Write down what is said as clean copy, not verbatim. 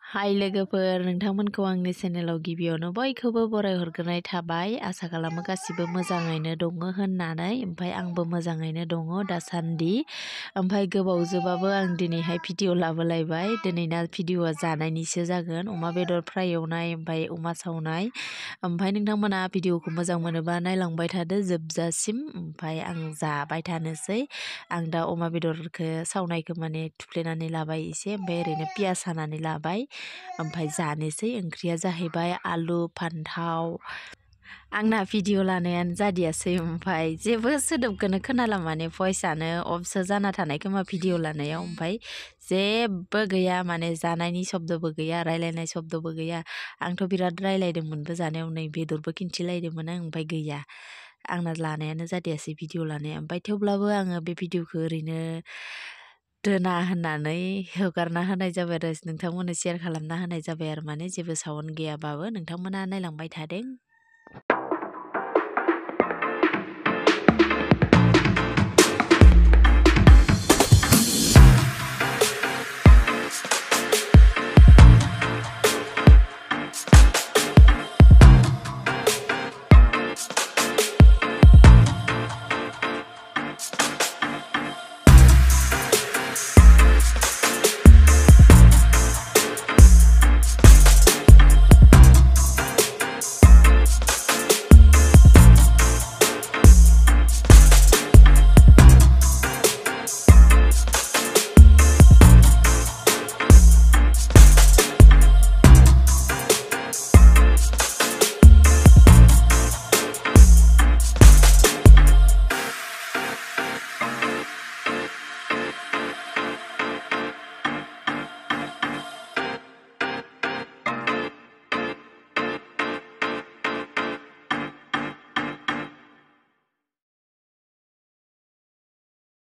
हाय लोगोफोर, नोंथांमोनखौ आंनि चेनेलाव गिबियावनो बयखौबो बरायहरग्रोनाय थाबाय। आसा खालामो गासिबो मोजाङैनो दङ होननानै। ओमफ्राय आंबो मोजाङैनो दङ दासान्दि। ओमफ्राय गोबावजोबाबो आं दिनैहाय भिडिअ लाबोलायबाय। दिनैना भिडिअआ जानायनिसो जागोन, अमा बेदर फ्राय एवनाय ओमफ्राय अमा सावनाय। ओमफ्राय नोंथांमोना भिडिअखौ मोजां मोनोबा नायलांबाय थादो जोबजासिम। ओमफ्राय आं जाबाय थानोसै। आं दा अमा बेदरखौ सावनायखौ माने थुफ्लेनानै लाबाय एसे, ओमफ्राय ओरैनो पियास हानानै लाबाय। ओमफ्राय जानोसै। ओंख्रिया जाहैबाय आलु फान्थाव। आंना भिडिअ लानायानो जादियासै, ओमफ्राय जेबो सोदोबखौनो खोनाला, माने भइसआनो अफसो जाना थानाय खोमा भिडिअ लानायाव। ओमफ्राय जेबो गैया, माने जानायनि शब्दबो गैया, रायलायनाय शब्दबो गैया। आंथ' बिराद रायलायदोंमोनबो जानायाव, नै बेदरबो खिन्थिलायदोंमोन आं, ओमफ्राय गैया। आंना लानायानो जादियासै भिडिअ लानाया। ओमफ्राय थेवब्लाबो आङो बे भिडिअखौ ओरैनो दोना होननानै हगारना होनाय जाबाय आरो नोंथांमोननो शेयार खालामना होनाय जाबाय आरो, माने जेबो साउन्ड गैयाबाबो नोंथांमोना नायलांबाय थादों।